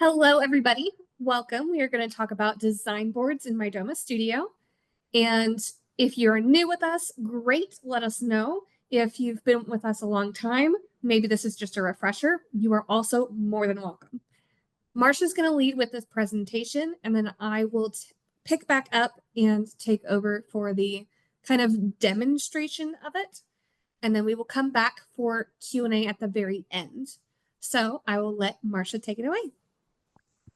Hello, everybody. Welcome. We are going to talk about design boards in Mydoma Studio. And if you're new with us, great. Let us know. If you've been with us a long time, maybe this is just a refresher. You are also more than welcome. Marsha's going to lead with this presentation, and then I will pick back up and take over for the kind of demonstration of it. And then we will come back for Q&A at the very end. So I will let Marsha take it away.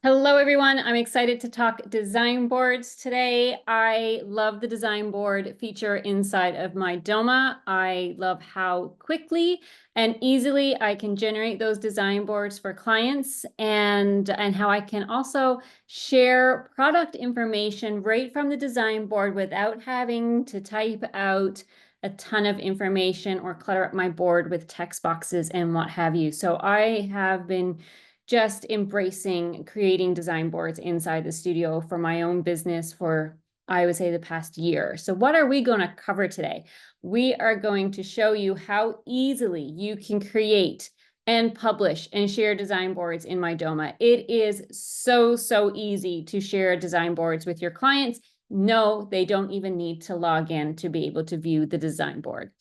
Hello, everyone. I'm excited to talk design boards today. I love the design board feature inside of Mydoma. I love how quickly and easily I can generate those design boards for clients and how I can also share product information right from the design board without having to type out a ton of information or clutter up my board with text boxes and what have you. So I have been just embracing creating design boards inside the studio for my own business for, I would say, the past year. So what are we going to cover today? We are going to show you how easily you can create and publish and share design boards in Mydoma. It is so easy to share design boards with your clients. No, they don't even need to log in to be able to view the design board.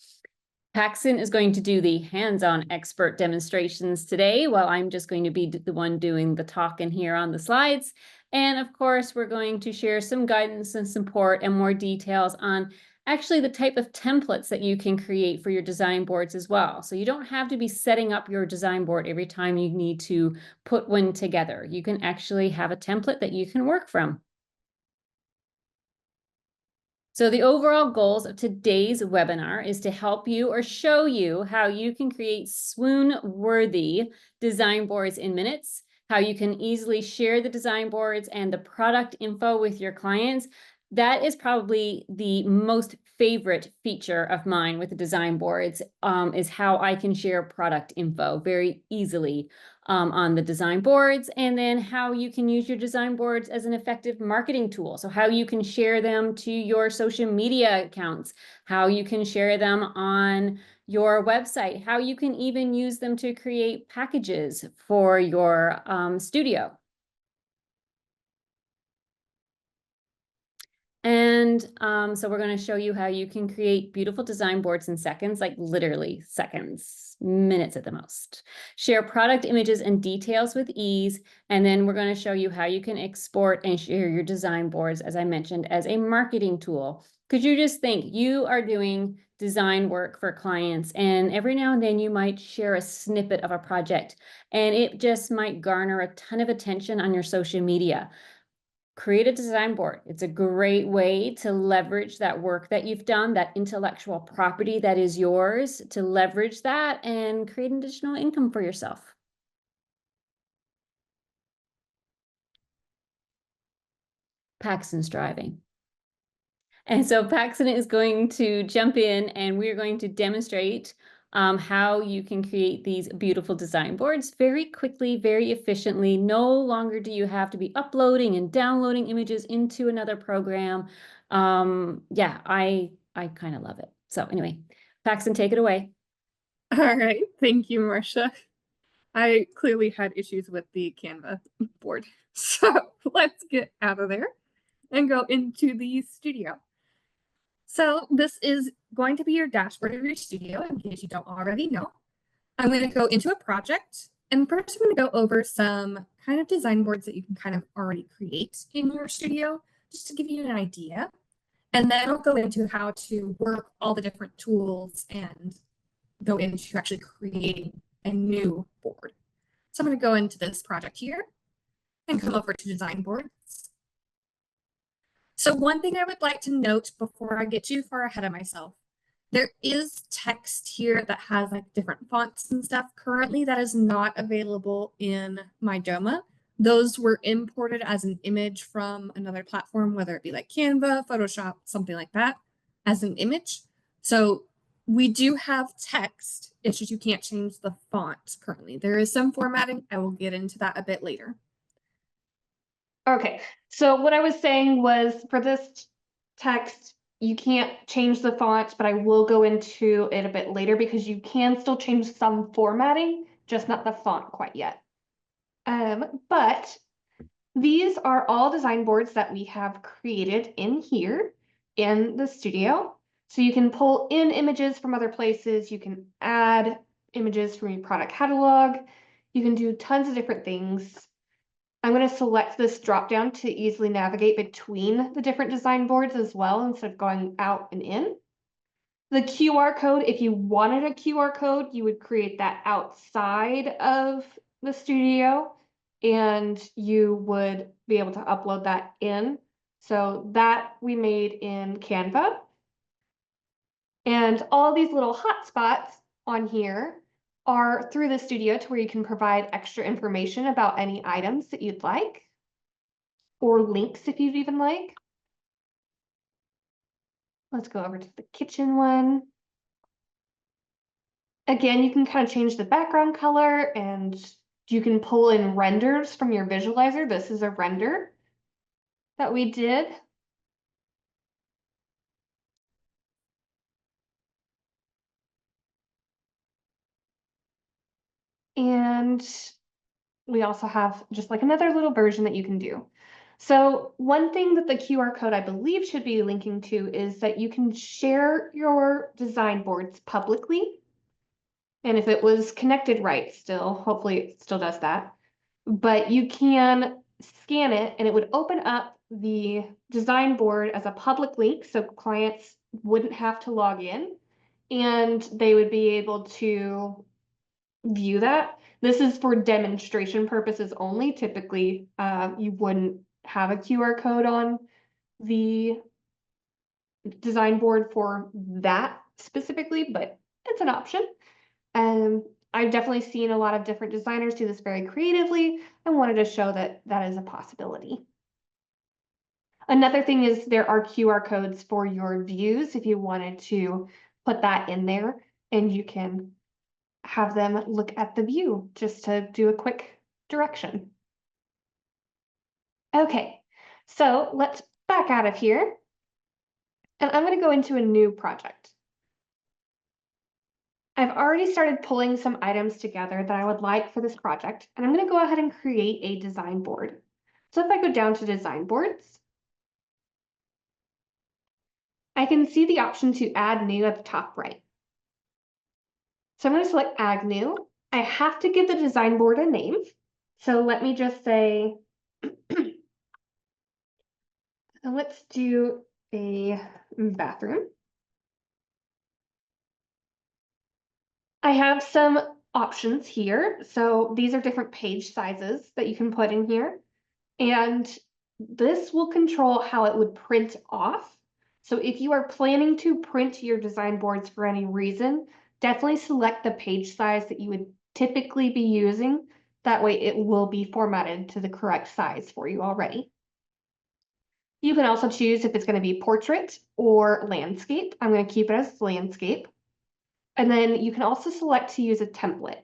Paxton is going to do the hands-on expert demonstrations today, while I'm just going to be the one doing the talking here on the slides. And of course, we're going to share some guidance and support and more details on actually the type of templates that you can create for your design boards as well. So you don't have to be setting up your design board every time you need to put one together. You can actually have a template that you can work from. So the overall goals of today's webinar is to help you or show you how you can create swoon-worthy design boards in minutes, how you can easily share the design boards and the product info with your clients. That is probably the most favorite feature of mine with the design boards, is how I can share product info very easily on the design boards, and then how you can use your design boards as an effective marketing tool. So how you can share them to your social media accounts, how you can share them on your website, how you can even use them to create packages for your studio. And so we're going to show you how you can create beautiful design boards in seconds, like literally seconds, minutes at the most. Share product images and details with ease. And then we're going to show you how you can export and share your design boards, as I mentioned, as a marketing tool. Could you just think you are doing design work for clients, and every now and then you might share a snippet of a project, and it just might garner a ton of attention on your social media. Create a design board. It's a great way to leverage that work that you've done, that intellectual property that is yours, to leverage that and create additional income for yourself. Paxton's driving. And so Paxton is going to jump in and we're going to demonstrate how you can create these beautiful design boards very quickly, very efficiently. No longer do you have to be uploading and downloading images into another program. Yeah, I kind of love it. So anyway, Paxton, take it away. All right. Thank you, Marsha. I clearly had issues with the Canva board. So let's get out of there and go into the studio. So this is going to be your dashboard of your studio, in case you don't already know. I'm going to go into a project, and first I'm going to go over some kind of design boards that you can kind of already create in your studio, just to give you an idea. And then I'll go into how to work all the different tools and go into actually creating a new board. So I'm going to go into this project here and come over to design boards. So one thing I would like to note before I get too far ahead of myself, there is text here that has like different fonts and stuff currently that is not available in Mydoma. Those were imported as an image from another platform, whether it be like Canva, Photoshop, something like that, as an image. So we do have text. It's just you can't change the font currently. There is some formatting. I will get into that a bit later. Okay, so what I was saying was for this text, you can't change the font, but I will go into it a bit later because you can still change some formatting, just not the font quite yet. But these are all design boards that we have created in here in the studio. So you can pull in images from other places. You can add images from your product catalog. You can do tons of different things. I'm going to select this drop down to easily navigate between the different design boards as well, instead of going out and in. The QR code, if you wanted a QR code, you would create that outside of the studio and you would be able to upload that in. So that we made in Canva. And all these little hotspots on here are through the studio to where you can provide extra information about any items that you'd like, or links if you'd even like. Let's go over to the kitchen one. Again, you can kind of change the background color and you can pull in renders from your visualizer. This is a render that we did. And we also have just like another little version that you can do. So one thing that the QR code I believe should be linking to is that you can share your design boards publicly. And if it was connected right still, hopefully it still does that. But you can scan it and it would open up the design board as a public link, so clients wouldn't have to log in and they would be able to view that. This is for demonstration purposes only. Typically, you wouldn't have a QR code on the design board for that specifically, but it's an option. I've definitely seen a lot of different designers do this very creatively and wanted to show that that is a possibility. Another thing is there are QR codes for your views if you wanted to put that in there, and you can have them look at the view just to do a quick direction. Okay, so let's back out of here. And I'm going to go into a new project. I've already started pulling some items together that I would like for this project, and I'm going to go ahead and create a design board. So if I go down to design boards, I can see the option to add new at the top right. So I'm going to select add new. I have to give the design board a name. So let me just say, let's do a bathroom. I have some options here. So these are different page sizes that you can put in here. And this will control how it would print off. So if you are planning to print your design boards for any reason, definitely select the page size that you would typically be using. That way it will be formatted to the correct size for you already. You can also choose if it's going to be portrait or landscape. I'm going to keep it as landscape. And then you can also select to use a template.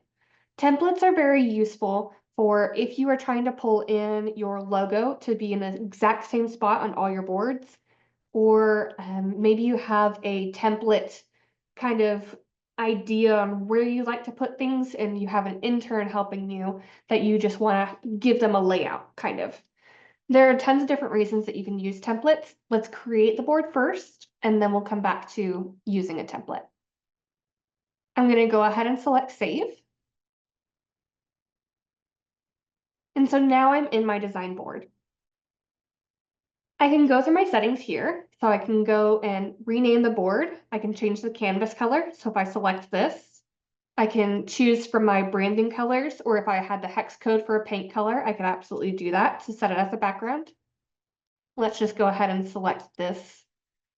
Templates are very useful for if you are trying to pull in your logo to be in the exact same spot on all your boards, or maybe you have a template kind of idea on where you like to put things and you have an intern helping you that you just want to give them a layout kind of. There are tons of different reasons that you can use templates. Let's create the board first, and then we'll come back to using a template. I'm going to go ahead and select save. And so now I'm in my design board. I can go through my settings here. So I can go and rename the board. I can change the canvas color. So if I select this, I can choose from my branding colors, or if I had the hex code for a paint color, I could absolutely do that to set it as a background. Let's just go ahead and select this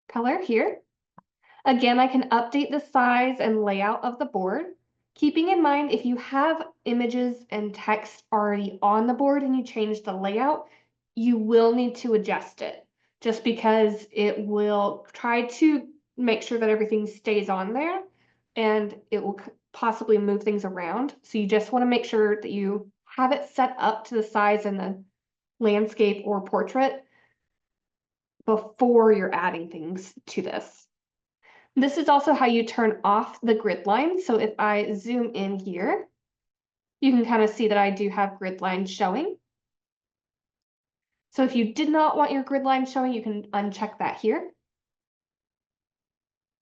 color here. Again, I can update the size and layout of the board. Keeping in mind, if you have images and text already on the board and you change the layout, you will need to adjust it just because it will try to make sure that everything stays on there and it will possibly move things around. So you just want to make sure that you have it set up to the size in the landscape or portrait before you're adding things to this. This is also how you turn off the grid line. So if I zoom in here, you can kind of see that I do have grid lines showing. So if you did not want your grid line showing, you can uncheck that here.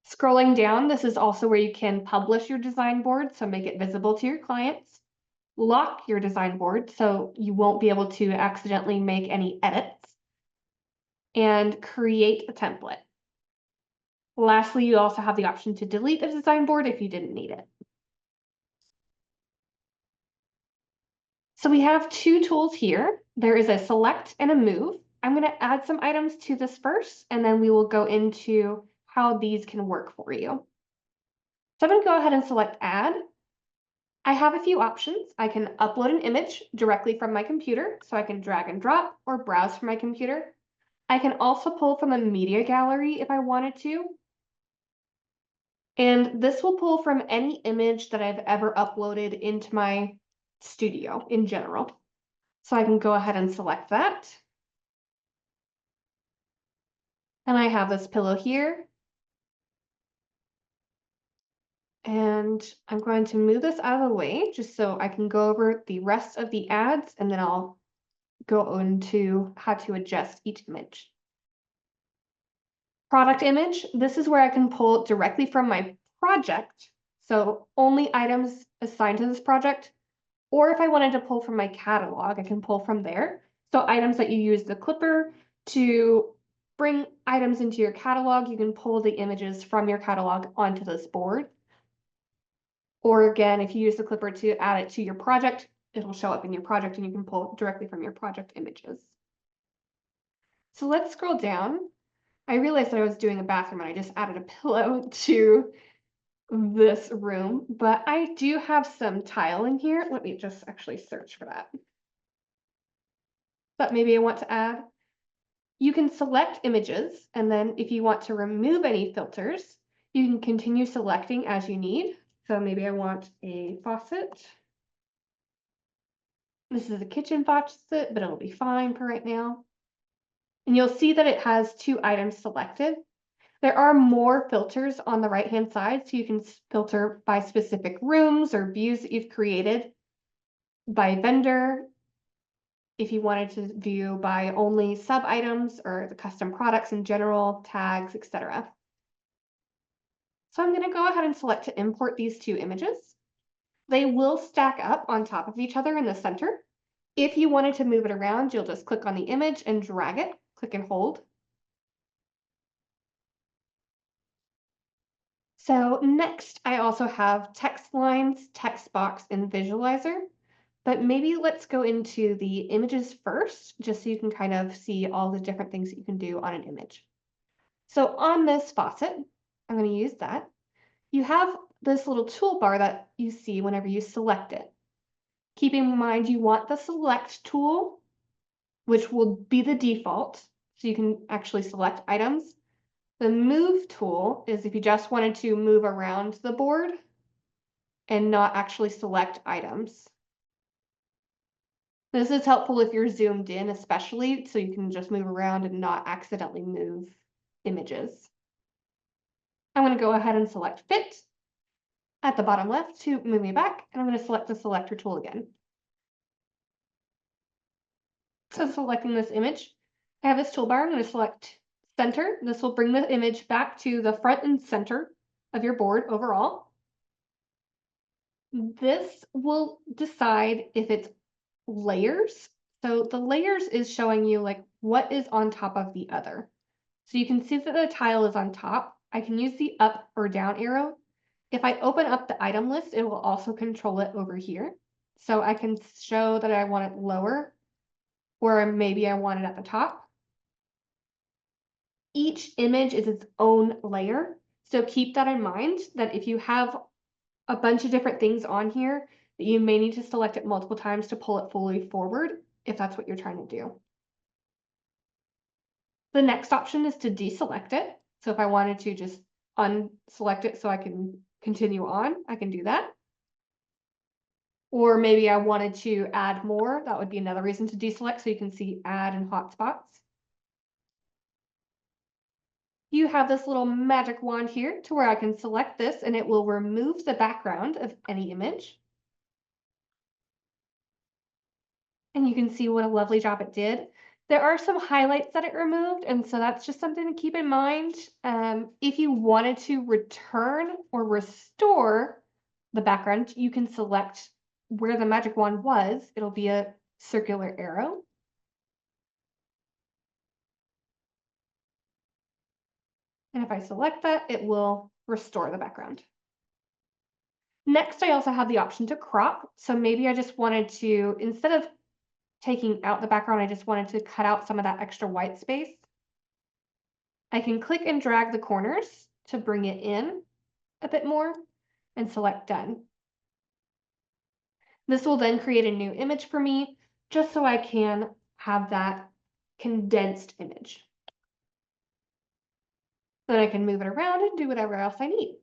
Scrolling down, this is also where you can publish your design board, so make it visible to your clients. Lock your design board, so you won't be able to accidentally make any edits. And create a template. Lastly, you also have the option to delete the design board if you didn't need it. So we have two tools here. There is a select and a move. I'm going to add some items to this first, and then we will go into how these can work for you. So I'm going to go ahead and select add. I have a few options. I can upload an image directly from my computer, so I can drag and drop or browse from my computer. I can also pull from a media gallery if I wanted to. And this will pull from any image that I've ever uploaded into my studio in general. So I can go ahead and select that. And I have this pillow here. And I'm going to move this out of the way just so I can go over the rest of the ads, and then I'll go into how to adjust each image. Product image, this is where I can pull directly from my project. So only items assigned to this project. Or if I wanted to pull from my catalog, I can pull from there. So items that you use the clipper to bring items into your catalog, you can pull the images from your catalog onto this board. Or again, if you use the clipper to add it to your project, it'll show up in your project and you can pull directly from your project images. So let's scroll down. I realized that I was doing a bathroom and I just added a pillow to this room, but I do have some tile in here. Let me just actually search for that. But maybe I want to add. You can select images, and then if you want to remove any filters, you can continue selecting as you need. So maybe I want a faucet. This is a kitchen faucet, but it'll be fine for right now. And you'll see that it has 2 items selected. There are more filters on the right-hand side, so you can filter by specific rooms or views that you've created, by vendor, if you wanted to view by only sub-items or the custom products in general, tags, etc. So I'm going to go ahead and select to import these 2 images. They will stack up on top of each other in the center. If you wanted to move it around, you'll just click on the image and drag it, click and hold. So next, I also have text lines, text box, and visualizer. But maybe let's go into the images first, just so you can kind of see all the different things that you can do on an image. So on this faucet, I'm going to use that. You have this little toolbar that you see whenever you select it. Keeping in mind you want the select tool, which will be the default, so you can actually select items. The move tool is if you just wanted to move around the board and not actually select items. This is helpful if you're zoomed in, especially, so you can just move around and not accidentally move images. I'm going to go ahead and select fit at the bottom left to move me back, and I'm going to select the selector tool again. So selecting this image, I have this toolbar. I'm going to select center. This will bring the image back to the front and center of your board overall. This will decide if it's layers. So the layers is showing you like what is on top of the other. So you can see that the tile is on top. I can use the up or down arrow. If I open up the item list, it will also control it over here. So I can show that I want it lower, or maybe I want it at the top. Each image is its own layer. So keep that in mind, that if you have a bunch of different things on here, that you may need to select it multiple times to pull it fully forward, if that's what you're trying to do. The next option is to deselect it. So if I wanted to just unselect it so I can continue on, I can do that. Or maybe I wanted to add more, that would be another reason to deselect, so you can see add and hotspots. You have this little magic wand here to where I can select this and it will remove the background of any image. And you can see what a lovely job it did. There are some highlights that it removed, and so that's just something to keep in mind. If you wanted to return or restore the background, you can select where the magic wand was. It'll be a circular arrow. And if I select that, it will restore the background. Next, I also have the option to crop. So maybe I just wanted to, instead of taking out the background, I just wanted to cut out some of that extra white space. I can click and drag the corners to bring it in a bit more and select done. This will then create a new image for me just so I can have that condensed image. Then I can move it around and do whatever else I need.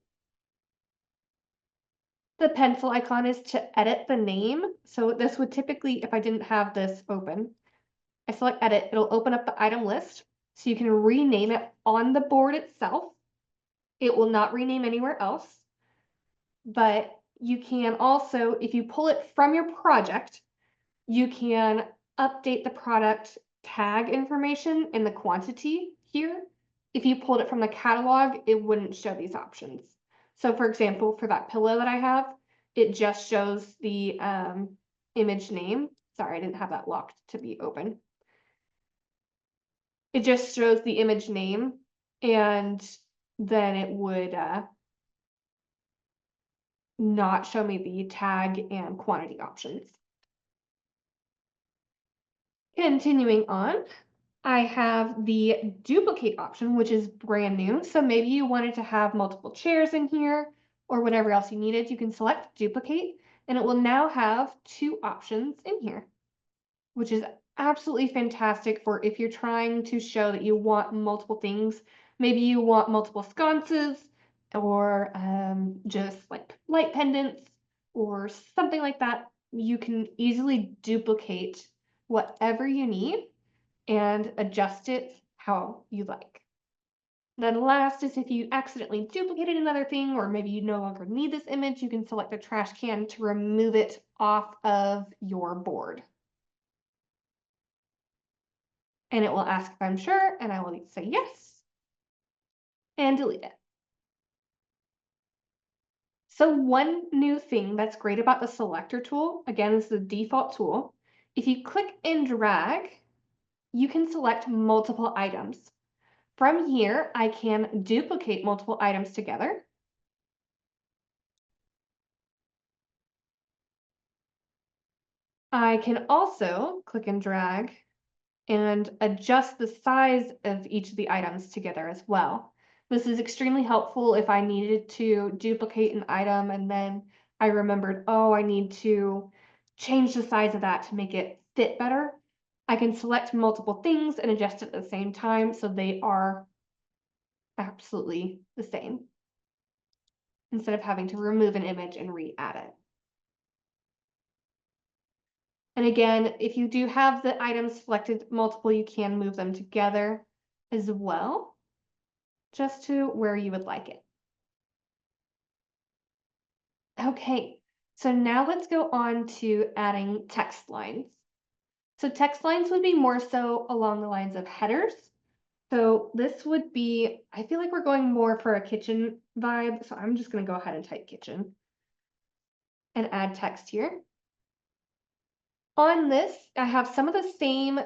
The pencil icon is to edit the name. So this would typically, if I didn't have this open, I select edit, it'll open up the item list. So you can rename it on the board itself. It will not rename anywhere else. But you can also, if you pull it from your project, you can update the product tag information and the quantity here. If you pulled it from the catalog, it wouldn't show these options. So for example, for that pillow that I have, it just shows the image name. Sorry, I didn't have that locked to be open. It just shows the image name, and then it would not show me the tag and quantity options. Continuing on, I have the duplicate option, which is brand new. So maybe you wanted to have multiple chairs in here or whatever else you needed. You can select duplicate and it will now have two options in here, which is absolutely fantastic for if you're trying to show that you want multiple things. Maybe you want multiple sconces or just like light pendants or something like that. You can easily duplicate whatever you need and adjust it how you like. Then last is if you accidentally duplicated another thing, or maybe you no longer need this image, you can select the trash can to remove it off of your board. And it will ask if I'm sure, and I will say yes, and delete it. So one new thing that's great about the selector tool, again, is the default tool. If you click and drag, you can select multiple items. From here, I can duplicate multiple items together. I can also click and drag and adjust the size of each of the items together as well. This is extremely helpful if I needed to duplicate an item and then I remembered, oh, I need to change the size of that to make it fit better. I can select multiple things and adjust it at the same time so they are absolutely the same instead of having to remove an image and re-add it. And again, if you do have the items selected multiple, you can move them together as well, just to where you would like it. Okay, so now let's go on to adding text lines. So text lines would be more so along the lines of headers. So this would be, I feel like we're going more for a kitchen vibe. So I'm just going to go ahead and type kitchen and add text here. On this, I have some of the same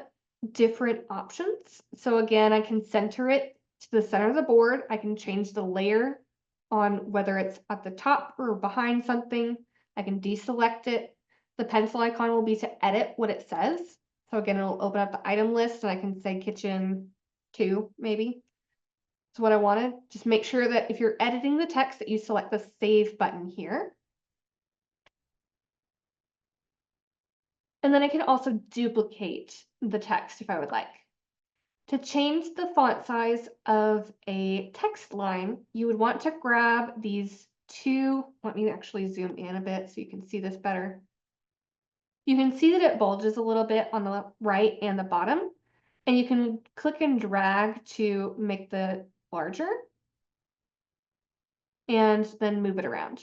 different options. So again, I can center it to the center of the board. I can change the layer on whether it's at the top or behind something. I can deselect it. The pencil icon will be to edit what it says. So again, it'll open up the item list and I can say kitchen 2, maybe. That's what I wanted. Just make sure that if you're editing the text that you select the save button here. And then I can also duplicate the text if I would like. To change the font size of a text line, you would want to grab these two. Let me actually zoom in a bit so you can see this better. You can see that it bulges a little bit on the right and the bottom, and you can click and drag to make the larger and then move it around.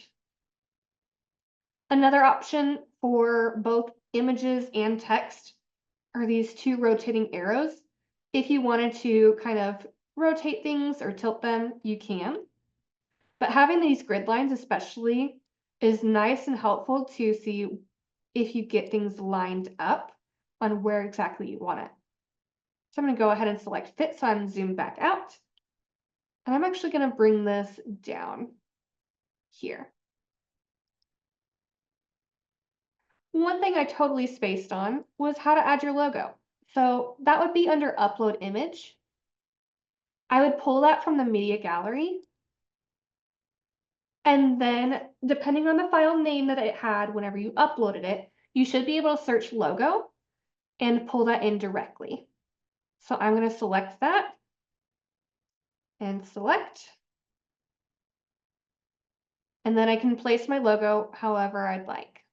Another option for both images and text are these two rotating arrows. If you wanted to kind of rotate things or tilt them, you can. But having these grid lines especially is nice and helpful to see if you get things lined up on where exactly you want it. So I'm going to go ahead and select fit, so I'm zoomed back out. And I'm actually going to bring this down here. One thing I totally spaced on was how to add your logo. So that would be under upload image. I would pull that from the media gallery. And then depending on the file name that it had whenever you uploaded it, you should be able to search logo and pull that in directly. So I'm going to select that and select. And then I can place my logo however I'd like.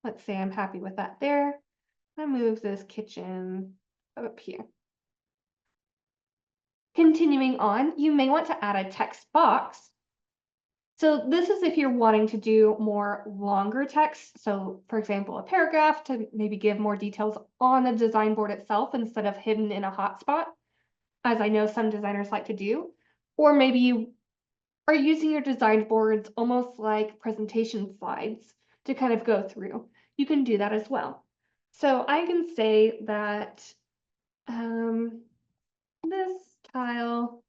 Let's say I'm happy with that there. I move this kitchen up here. Continuing on, you may want to add a text box. So this is if you're wanting to do more longer text. So for example, a paragraph to maybe give more details on the design board itself instead of hidden in a hotspot, as I know some designers like to do. Or maybe you are using your design boards almost like presentation slides to kind of go through. You can do that as well. So I can say that this tile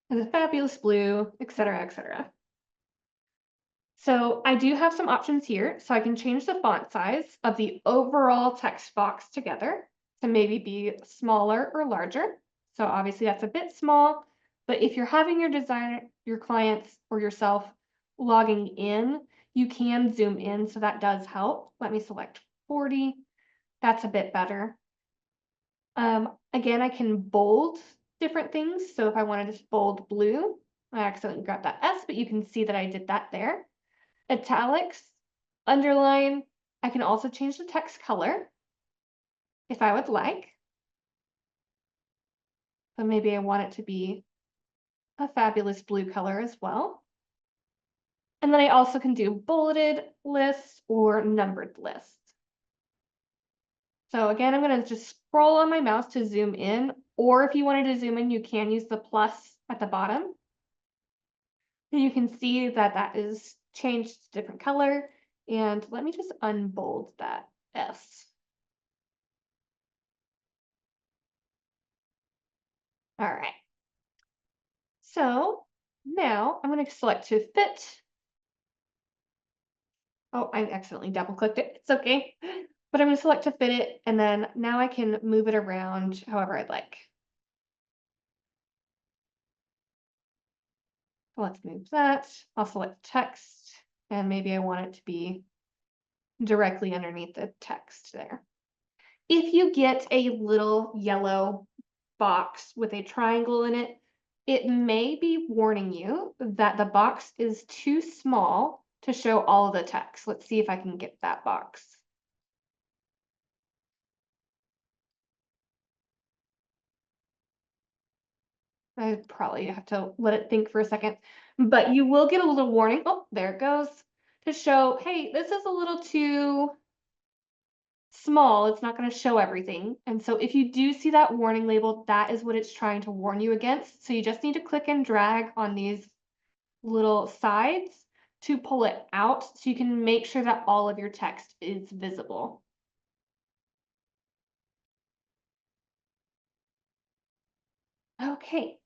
is a fabulous blue, etc., etc. So I do have some options here. So I can change the font size of the overall text box together to maybe be smaller or larger. So obviously that's a bit small, but if you're having your designer, your clients or yourself logging in, you can zoom in. So that does help. Let me select 40. That's a bit better. Again, I can bold different things. So if I wanted to bold blue, I accidentally grabbed that S, but you can see that I did that there. Italics, underline. I can also change the text color if I would like. So maybe I want it to be a fabulous blue color as well. And then I also can do bulleted lists or numbered lists. So again, I'm going to just scroll on my mouse to zoom in, or if you wanted to zoom in, you can use the plus at the bottom. And you can see that that is changed to different color. And let me just unbold that S. All right. So now I'm going to select to fit. Oh, I accidentally double clicked it. It's okay. But I'm going to select to fit it. And then now I can move it around however I'd like. So let's move that. I'll select text. And maybe I want it to be directly underneath the text there. If you get a little yellow box with a triangle in it, it may be warning you that the box is too small to show all of the text. Let's see if I can get that box. I probably have to let it think for a second, but you will get a little warning. Oh, there it goes, to show, hey, this is a little too small. It's not going to show everything. And so if you do see that warning label, that is what it's trying to warn you against. So you just need to click and drag on these little sides to pull it out so you can make sure that all of your text is visible. Okay,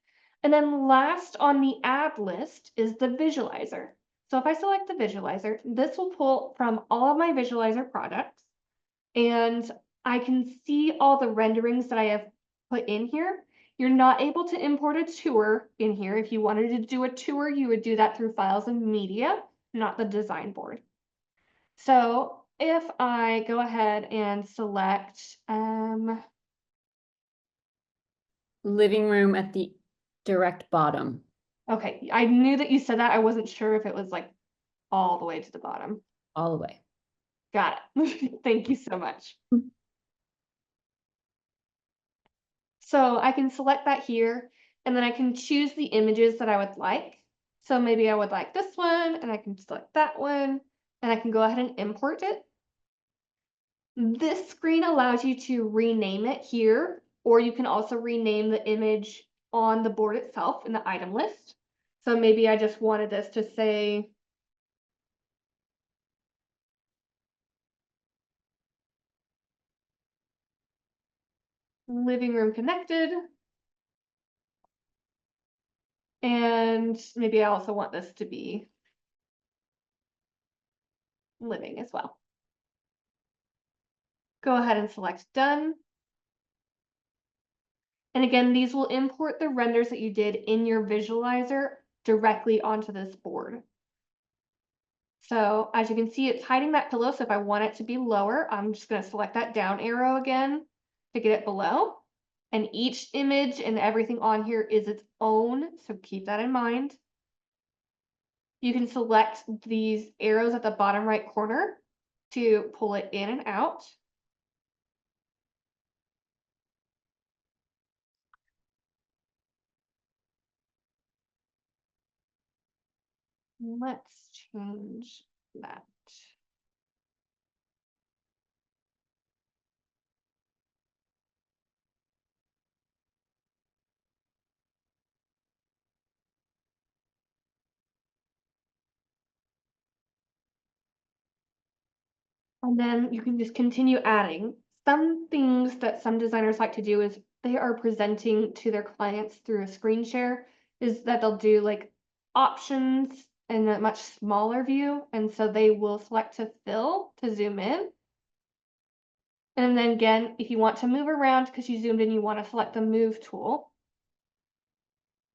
and then last on the add list is the visualizer. So if I select the visualizer, this will pull from all of my visualizer products, and I can see all the renderings that I have put in here. You're not able to import a tour in here. If you wanted to do a tour, you would do that through files and media, not the design board. So if I go ahead and select, Living room at the direct bottom. okay, I knew that you said that. I wasn't sure if it was like all the way to the bottom. All the way. Got it. Thank you so much. So I can select that here, and then I can choose the images that I would like. So maybe I would like this one, and I can select that one, and I can go ahead and import it. This screen allows you to rename it here, or you can also rename the image on the board itself in the item list. So maybe I just wanted this to say living room connected. And maybe I also want this to be living as well. Go ahead and select done. And again, these will import the renders that you did in your visualizer directly onto this board. So as you can see, it's hiding that pillow. So if I want it to be lower, I'm just going to select that down arrow again to get it below. And each image and everything on here is its own. So keep that in mind. You can select these arrows at the bottom right corner to pull it in and out. Let's change that. And then you can just continue adding. Some things that some designers like to do is they are presenting to their clients through a screen share, is that they'll do like options in a much smaller view. And so they will select to fill to zoom in. And then again, if you want to move around because you zoomed in, you want to select the move tool.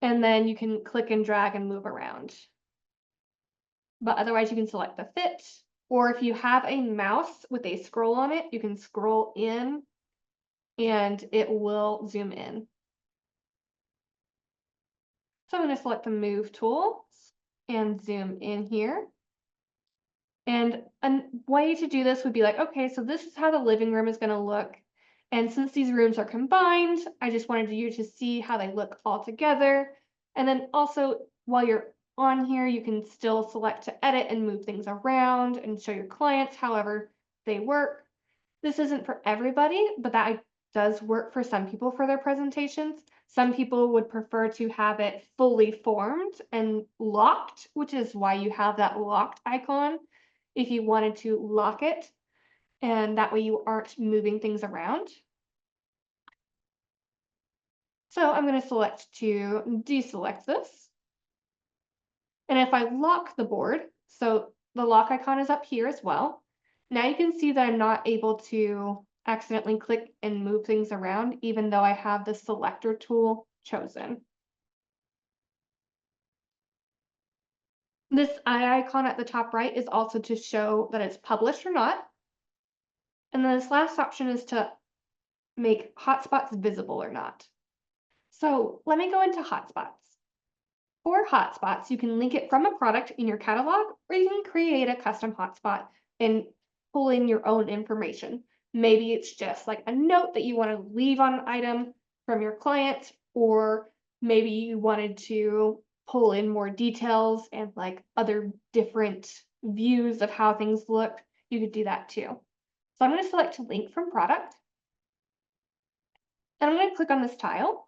And then you can click and drag and move around. But otherwise you can select the fit, or if you have a mouse with a scroll on it, you can scroll in and it will zoom in. So I'm going to select the move tool and zoom in here. And a way to do this would be like, okay, so this is how the living room is going to look. And since these rooms are combined, I just wanted you to see how they look all together. And then also while you're on here, you can still select to edit and move things around and show your clients however they work. This isn't for everybody, but that does work for some people for their presentations. Some people would prefer to have it fully formed and locked, which is why you have that locked icon if you wanted to lock it, and that way you aren't moving things around. So I'm going to select to deselect this. And if I lock the board, so the lock icon is up here as well. Now you can see that I'm not able to accidentally click and move things around, even though I have the selector tool chosen. This eye icon at the top right is also to show that it's published or not. And then this last option is to make hotspots visible or not. So let me go into hotspots. For hotspots, you can link it from a product in your catalog, or you can create a custom hotspot and pull in your own information. Maybe it's just like a note that you want to leave on an item from your client, or maybe you wanted to pull in more details and like other different views of how things look. You could do that too. So I'm going to select link from product. And I'm going to click on this tile.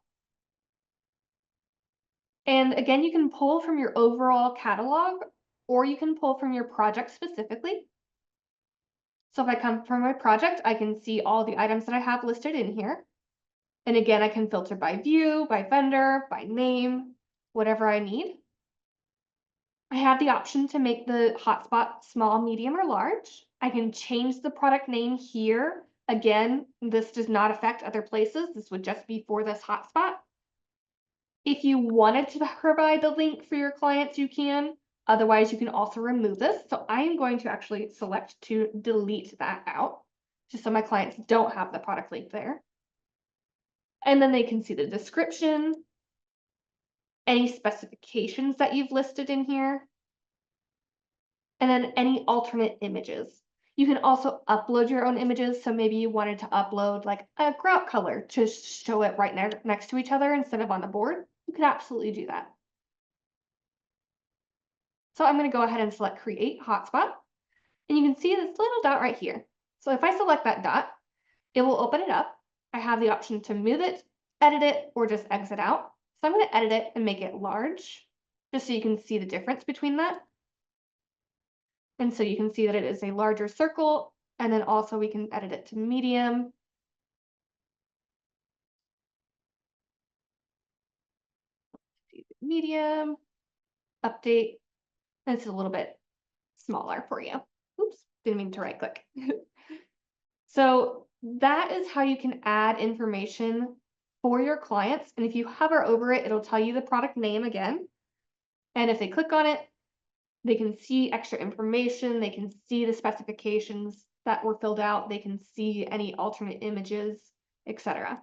And again, you can pull from your overall catalog, or you can pull from your project specifically. So if I come from my project, I can see all the items that I have listed in here. And again, I can filter by view, by vendor, by name, whatever I need. I have the option to make the hotspot small, medium, or large. I can change the product name here. Again, this does not affect other places. This would just be for this hotspot. If you wanted to provide the link for your clients, you can. Otherwise, you can also remove this. So I am going to actually select to delete that out, just so my clients don't have the product link there. And then they can see the description, any specifications that you've listed in here, and then any alternate images. You can also upload your own images. So maybe you wanted to upload like a grout color to show it right next to each other instead of on the board. You could absolutely do that. So I'm going to go ahead and select Create Hotspot. And you can see this little dot right here. So if I select that dot, it will open it up. I have the option to move it, edit it, or just exit out. So I'm going to edit it and make it large, just so you can see the difference between that. And so you can see that it is a larger circle, and then also we can edit it to medium. Medium, update, and it's a little bit smaller for you. Oops, didn't mean to right click. So that is how you can add information for your clients. And if you hover over it, it'll tell you the product name again. And if they click on it, they can see extra information. They can see the specifications that were filled out. They can see any alternate images, etc.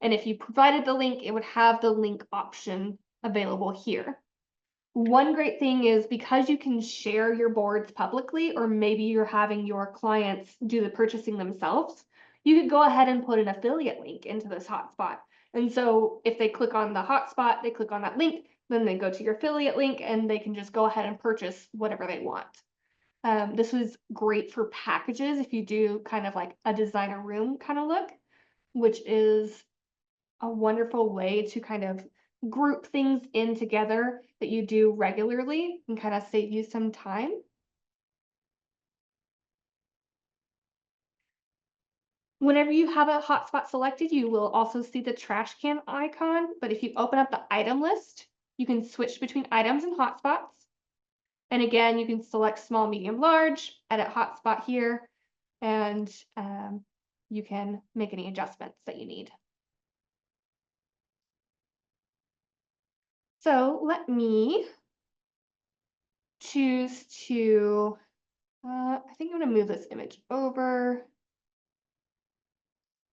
And if you provided the link, it would have the link option available here. One great thing is because you can share your boards publicly, or maybe you're having your clients do the purchasing themselves, you could go ahead and put an affiliate link into this hotspot. And so if they click on the hotspot, they click on that link, then they go to your affiliate link and they can just go ahead and purchase whatever they want. This was great for packages if you do kind of like a designer room kind of look, which is a wonderful way to kind of group things in together that you do regularly and kind of save you some time. Whenever you have a hotspot selected, you will also see the trash can icon, but if you open up the item list, you can switch between items and hotspots. And again, you can select small, medium, large, edit hotspot here, and you can make any adjustments that you need. So let me choose to, I think I'm going to move this image over.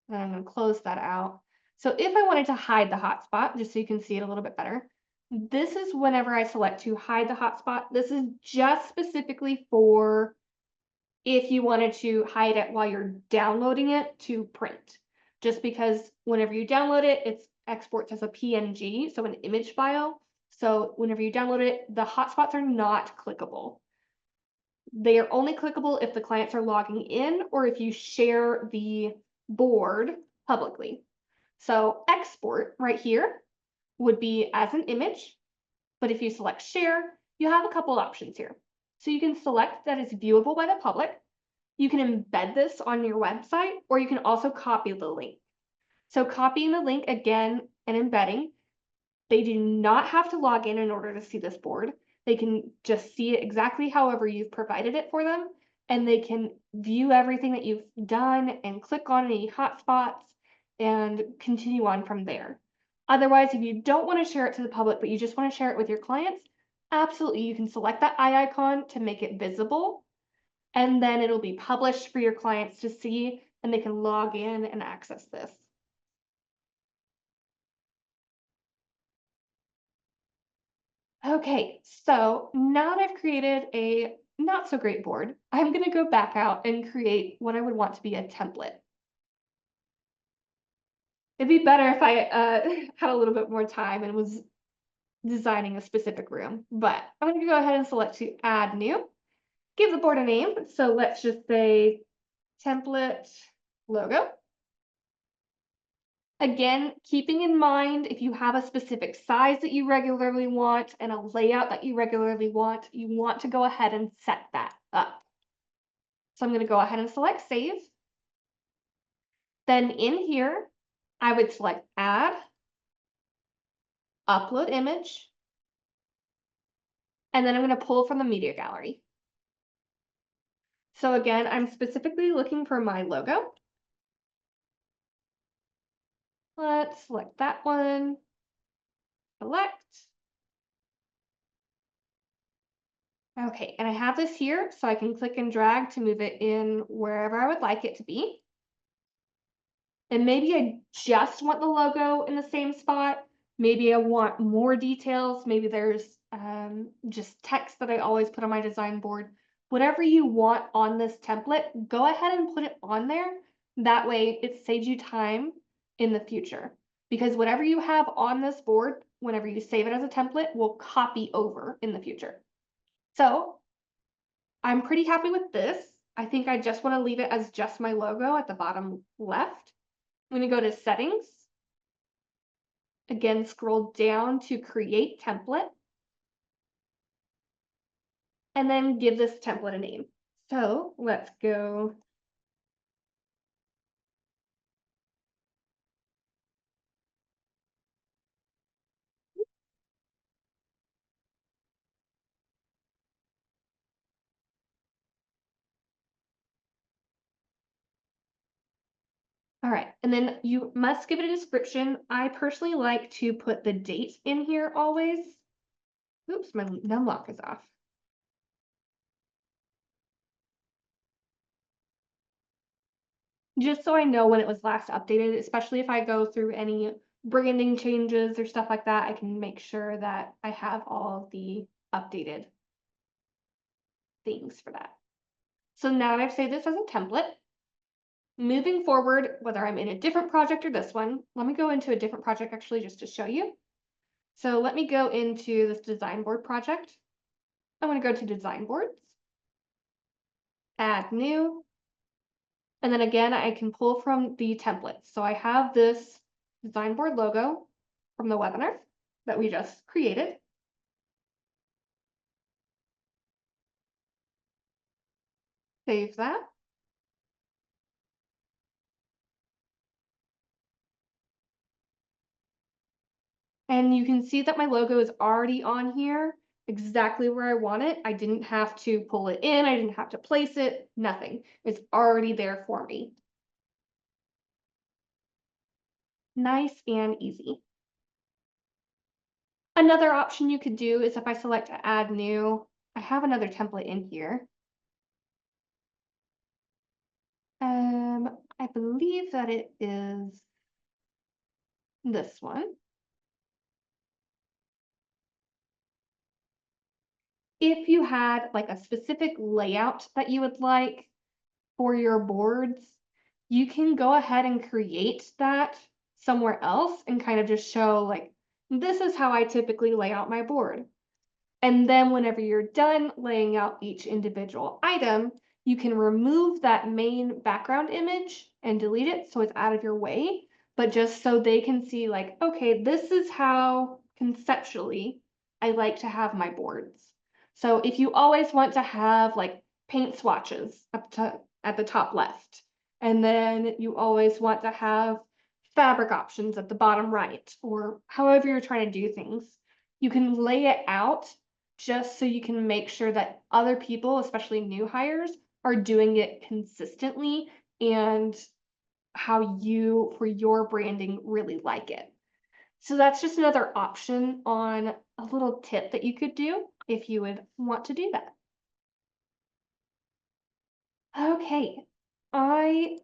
And I'm going to close that out. So if I wanted to hide the hotspot, just so you can see it a little bit better, this is whenever I select to hide the hotspot. This is just specifically for if you wanted to hide it while you're downloading it to print. Just because whenever you download it, it exports as a PNG, so an image file. So whenever you download it, the hotspots are not clickable. They are only clickable if the clients are logging in or if you share the board publicly. So export right here would be as an image, but if you select share, you have a couple options here. So you can select that it's viewable by the public. You can embed this on your website, or you can also copy the link. So copying the link again and embedding, they do not have to log in order to see this board. They can just see it exactly however you've provided it for them, and they can view everything that you've done and click on any hotspots and continue on from there. Otherwise, if you don't want to share it to the public, but you just want to share it with your clients, absolutely, you can select that eye icon to make it visible, and then it'll be published for your clients to see, and they can log in and access this. Okay, so now that I've created a not so great board, I'm going to go back out and create what I would want to be a template. It'd be better if I had a little bit more time and was designing a specific room, but I'm going to go ahead and select to add new, give the board a name. So let's just say template logo. Again, keeping in mind, if you have a specific size that you regularly want and a layout that you regularly want, you want to go ahead and set that up. So I'm going to go ahead and select save. Then in here, I would select add, upload image, and then I'm going to pull from the media gallery. So again, I'm specifically looking for my logo. Let's select that one, select. Okay, and I have this here, so I can click and drag to move it in wherever I would like it to be. And maybe I just want the logo in the same spot. Maybe I want more details. Maybe there's just text that I always put on my design board. whatever you want on this template, go ahead and put it on there. That way it saves you time in the future, because whatever you have on this board, whenever you save it as a template, will copy over in the future. So I'm pretty happy with this. I think I just want to leave it as just my logo at the bottom left. I'm going to go to settings. Again, scroll down to create template. And then give this template a name. So let's go. All right, and then you must give it a description. I personally like to put the date in here always. Oops, my num lock is off. Just so I know when it was last updated, especially if I go through any branding changes or stuff like that, I can make sure that I have all of the updated things for that. So now that I've saved this as a template, moving forward, whether I'm in a different project or this one, let me go into a different project actually just to show you. So let me go into this design board project. I'm going to go to design boards, add new, and then again, I can pull from the templates. So I have this design board logo from the webinar that we just created. Save that. And you can see that my logo is already on here exactly where I want it. I didn't have to pull it in. I didn't have to place it, nothing. It's already there for me. Nice and easy. Another option you could do is if I select add new, I have another template in here. I believe that it is this one. If you had like a specific layout that you would like for your boards, you can go ahead and create that somewhere else and kind of just show like, this is how I typically lay out my board. And then whenever you're done laying out each individual item, you can remove that main background image and delete it so it's out of your way, but just so they can see like, okay, this is how conceptually I like to have my boards. So if you always want to have like paint swatches at the top left, and then you always want to have fabric options at the bottom right, or however you're trying to do things, you can lay it out just so you can make sure that other people, especially new hires, are doing it consistently and how you, for your branding, really like it. So that's just another option on a little tip that you could do if you would want to do that. Okay, I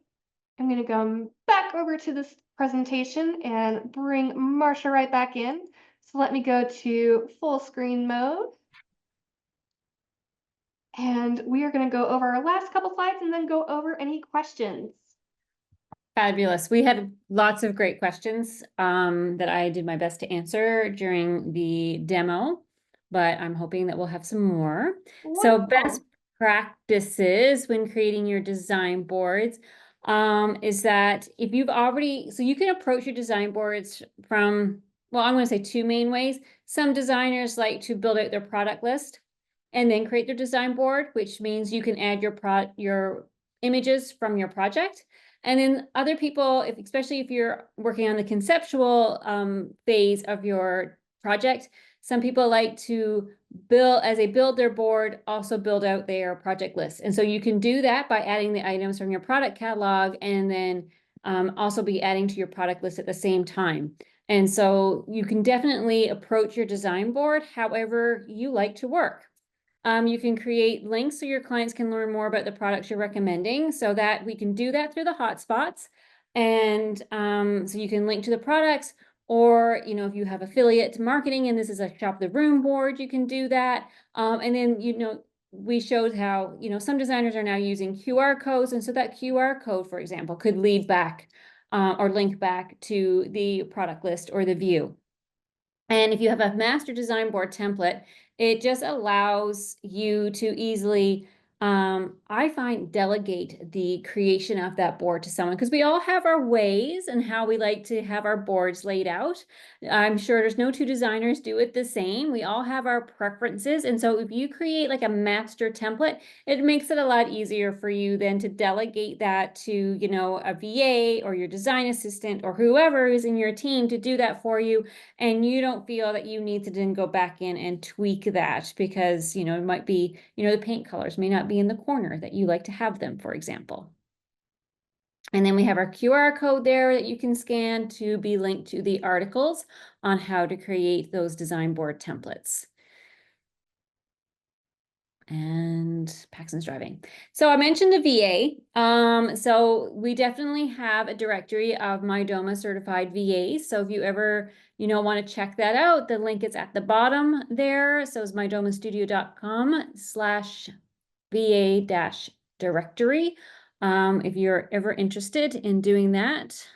am going to go back over to this presentation and bring Marsha right back in. So let me go to full screen mode. And we are going to go over our last couple slides and then go over any questions. Fabulous. We had lots of great questions that I did my best to answer during the demo, but I'm hoping that we'll have some more. So best practices when creating your design boards is that if you've already, so you can approach your design boards from, well, I'm going to say two main ways. Some designers like to build out their product list and then create their design board, which means you can add your images from your project. And then other people, especially if you're working on the conceptual phase of your project, some people like to build, as they build their board, also build out their project list. And so you can do that by adding the items from your product catalog and then also be adding to your product list at the same time. And so you can definitely approach your design board however you like to work. You can create links so your clients can learn more about the products you're recommending, so that we can do that through the hotspots. And so you can link to the products, or if you have affiliate marketing and this is a shop the room board, you can do that. And then we showed how, some designers are now using QR codes. And so that QR code, for example, could lead back or link back to the product list or the view. And if you have a master design board template, it just allows you to easily, I find, delegate the creation of that board to someone, because we all have our ways and how we like to have our boards laid out. I'm sure there's no two designers do it the same. We all have our preferences. And so if you create like a master template, it makes it a lot easier for you then to delegate that to, a VA or your design assistant or whoever is in your team to do that for you. And you don't feel that you need to then go back in and tweak that because, it might be, the paint colors may not be in the corner that you like to have them, for example. And then we have our QR code there that you can scan to be linked to the articles on how to create those design board templates. And Paxton's driving. So I mentioned the VA. So we definitely have a directory of Mydoma certified VAs. So if you ever, want to check that out, the link is at the bottom there. So it's mydomastudio.com/VA-directory. If you're ever interested in doing that.